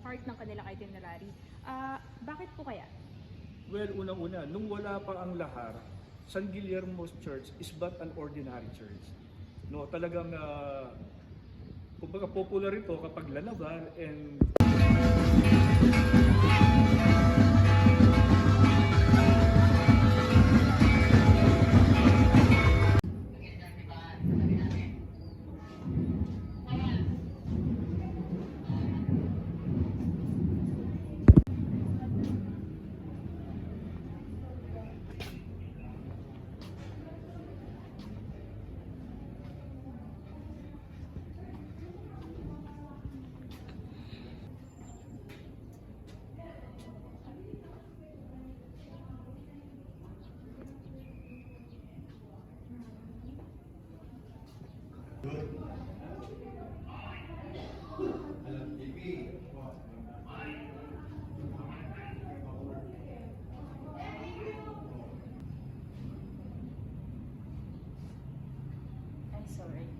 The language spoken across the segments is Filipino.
part ng kanilang itinerary. Bakit po kaya? Well, unang-una, nung wala pa ang lahar, San Guillermo's Church is but an ordinary church. No, talagang kumbaga popular ito kapag lanaban and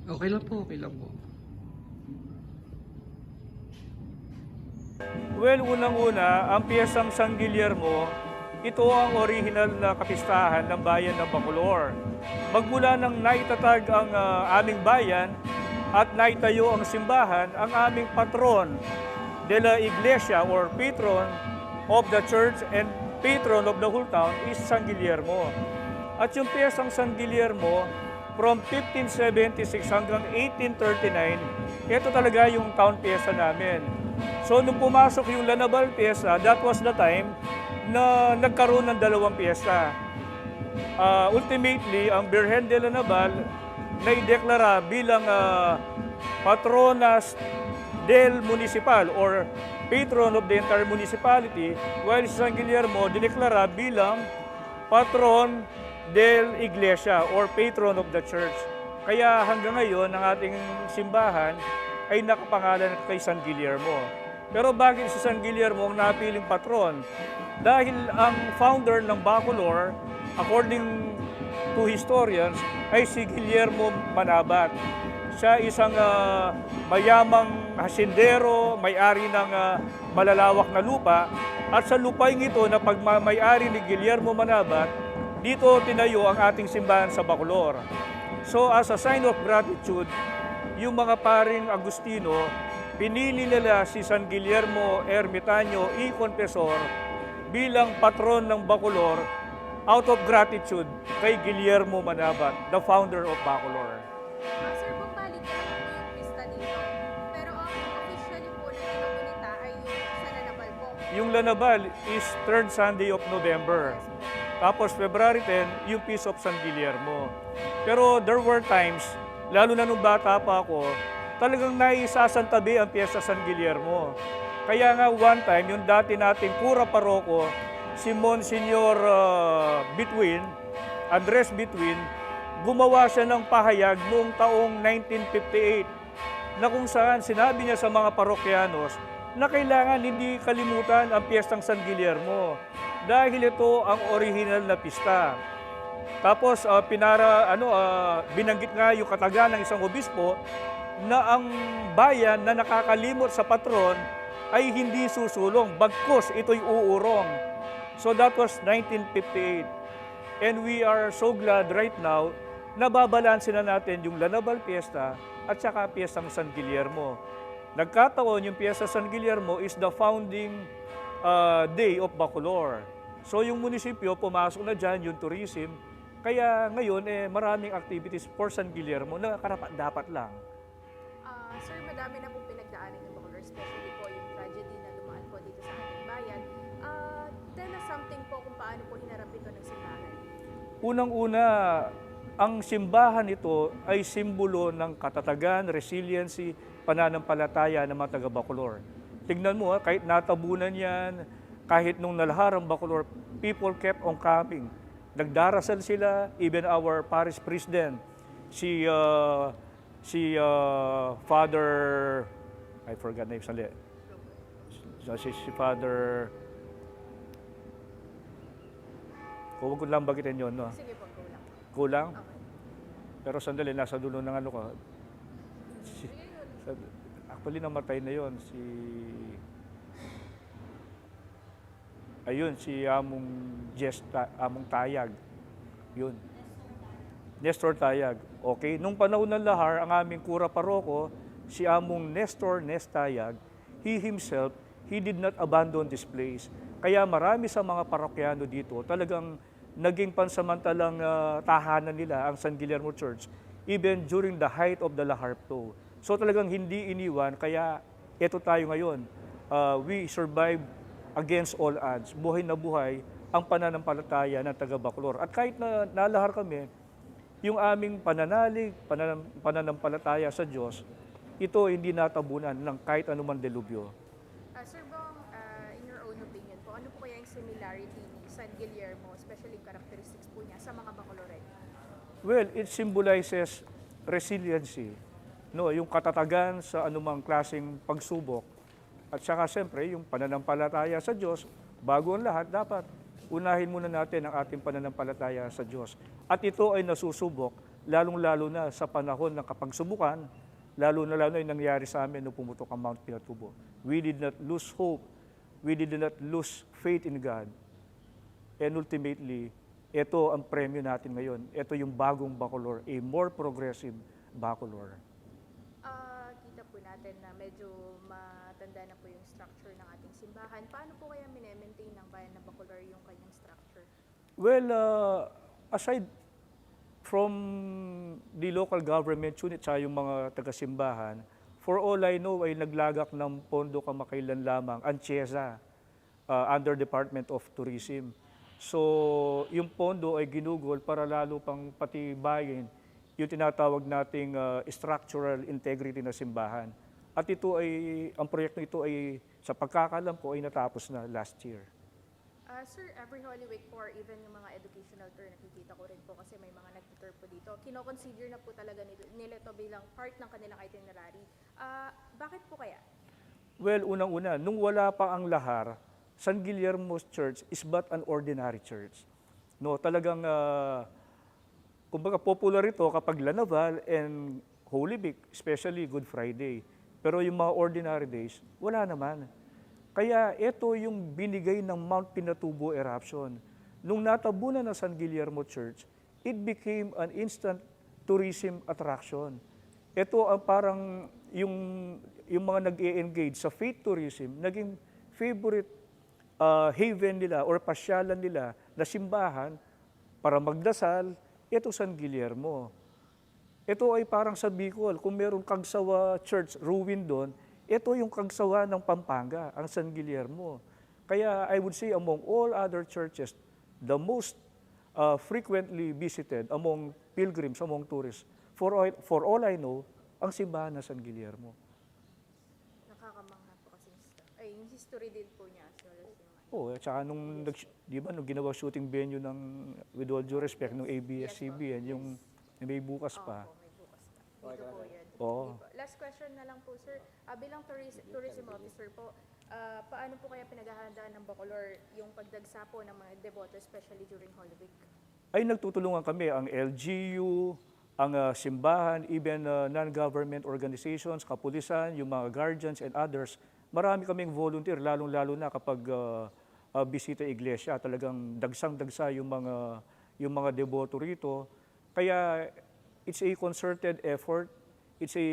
Okay lang po, okay lang po. well, unang-una, ang piyesang San Guillermo, ito ang original na kapistahan ng bayan ng Bacolor. Magmula nang naitatag ang aming bayan at naitayo ang simbahan, ang aming patron de la Iglesia or patron of the church and patron of the whole town is San Guillermo. At yung piyesang San Guillermo, from 1576 hanggang 1839, ito talaga yung town pyesa namin. So nung pumasok yung Lanabal pyesa, that was the time na nagkaroon ng dalawang pyesa. Ultimately, ang Virgen de Lanabal naideklara bilang patronas del municipal or patron of the entire municipality, while si San Guillermo dineklara bilang patron del Iglesia or patron of the church. Kaya hanggang ngayon, ang ating simbahan ay nakapangalan kay San Guillermo. Pero bakit si San Guillermo ang napiling patron? Dahil ang founder ng Bacolor, according to historians, ay si Guillermo Manabat. Siya isang mayamang hasindero, may-ari ng malalawak na lupa. At sa lupaing ito na pagmamay-ari ni Guillermo Manabat, dito tinayo ang ating simbahan sa Bacolor. So as a sign of gratitude, yung mga paring Agustino, pinili nila si San Guillermo Ermitaño y Confesor bilang patron ng Bacolor out of gratitude kay Guillermo Manabat, the founder of Bacolor. Sir, bumalik na po yung pista dito. Pero ang officially po na ginunita ay yung sa Lanabal po. Yung Lanabal is 3rd Sunday of November. Tapos February 10, yung Feast of San Guillermo. Pero there were times, lalo na nung bata pa ako, talagang naisasantabi ang piyesta San Guillermo. Kaya nga one time, yung dati nating kura paroko, si Monsignor Between, Andres Between, gumawa siya ng pahayag noong taong 1958 na kung saan sinabi niya sa mga parokyanos na kailangan hindi kalimutan ang piyestang San Guillermo dahil ito ang original na pista. Tapos binanggit nga yung kataga ng isang obispo na ang bayan na nakakalimot sa patron ay hindi susulong, bagkus ito'y uurong. So that was 1958. And we are so glad right now na babalansin na natin yung Lanabal Fiesta at saka Piyestang San Guillermo. Nagkataon yung Piyesta San Guillermo is the founding day of Bacolor. So yung munisipyo pumasok na dyan, yung tourism. Kaya ngayon maraming activities for San Guillermo na karapat-dapat lang. Sir, madami na po pinagdaanan yung Bacolor, especially po yung tragedy na dumaan po dito sa ating bayan. Tell us something po kung paano po hinarap ito ng simbahan. Unang-una, ang simbahan ito ay simbolo ng katatagan, resiliency, pananampalataya ng mga taga-Bacolor. Tignan mo, kahit natabunan yan, kahit nung nalahar ang Bacolor, people kept on coming. Nagdarasal sila, even our parish president, si Father, I forgot na yung sali. Si Father, huwag ko lang bagitin yun, no? Sige po, kulang. Kulang? Okay. Pero sandali, nasa dulo ng ano ko. Actually, namatay na yon si Ayun, si Among Among Tayag. Yun. Nestor Tayag. Okay, nung panahon ng lahar, ang aming kura paroko, si Among Nestor Nestayag, he himself, he did not abandon this place. Kaya marami sa mga parokyano dito talagang naging pansamantalang tahanan nila ang San Guillermo Church even during the height of the lahar flow. So talagang hindi iniwan, kaya eto tayo ngayon. We survive against all odds. Buhay na buhay ang pananampalataya ng taga Bacolor. At kahit na nalahar kami, yung aming pananalig, pananampalataya sa Diyos, ito hindi natabunan ng kahit anumang delubyo. Sir Bong, in your own opinion po, ano po kaya yung similarity ni San Guillermo, especially yung characteristics po niya sa mga Bacolores? Well, it symbolizes resiliency, no, yung katatagan sa anumang klaseng pagsubok. At saka siyempre, yung pananampalataya sa Diyos, bago ang lahat, dapat unahin muna natin ang ating pananampalataya sa Diyos. At ito ay nasusubok, lalong-lalo na sa panahon ng kapagsubukan, lalo na yung nangyari sa amin nung pumutok ang Mount Pinatubo. We did not lose hope. We did not lose faith in God. And ultimately, ito ang premyo natin ngayon. Ito yung bagong Bacolor, a more progressive Bacolor. Kita po natin na medyo matanda na po yung structure ng ating simbahan. Paano po kaya mine-maintain ng bayan ng Bacolor yung kanyang structure? Well, aside from the local government unit sa yung mga taga-simbahan, for all I know ay naglagak ng pondo kamakailan lamang ang CHESA under Department of Tourism. So, yung pondo ay ginugol para lalo pang patibayin yung tinatawag nating structural integrity na simbahan. At ito ay, ang proyekto ito ay, sa pagkakalam ko, ay natapos na last year. Sir, every Holy Week po or even yung mga educational tour, nakikita ko rin po kasi may mga nag-tour po dito. Kino-consider na po talaga nila ito bilang part ng kanilang itinerary. Bakit po kaya? Well, unang-una, nung wala pa ang lahar, San Guillermo's Church is but an ordinary church. No, talagang kumbaga popular ito kapag Lanaval and Holy Week, especially Good Friday. Pero yung mga ordinary days, wala naman. Kaya ito yung binigay ng Mount Pinatubo eruption. Nung natabunan ng San Guillermo Church, it became an instant tourism attraction. Ito ang parang yung mga nag-e-engage sa faith tourism, naging favorite haven nila or pasyalan nila na simbahan para magdasal, ito San Guillermo. Ito ay parang sa Bicol, kung merong Kagsawa Church ruin doon, ito yung Kagsawa ng Pampanga, ang San Guillermo. Kaya I would say among all other churches, the most frequently visited among pilgrims, among tourists, for all I know, ang simbahan ng San Guillermo. Nakakamangha po kasi yung history din po niya. Oh, at saka nung ginawa shooting venue ng, with all due respect, nung ABS-CBN, yung may bukas pa. Opo, may bukas pa. Dito po yan. Oo. Last question na lang po, sir. Bilang tourism officer po, paano po kaya pinaghahandaan ng Bacolor yung pagdagsa po ng mga deboto, especially during Holy Week? Ay nagtutulungan kami, ang LGU, ang simbahan, even non-government organizations, kapulisan, yung mga guardians and others. Marami kaming volunteer, lalong-lalo na kapag bisita iglesia, talagang dagsang-dagsa yung mga deboto rito. Kaya it's a concerted effort, it's a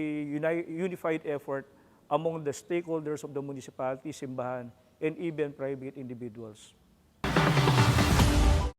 unified effort among the stakeholders of the municipality, simbahan, and even private individuals.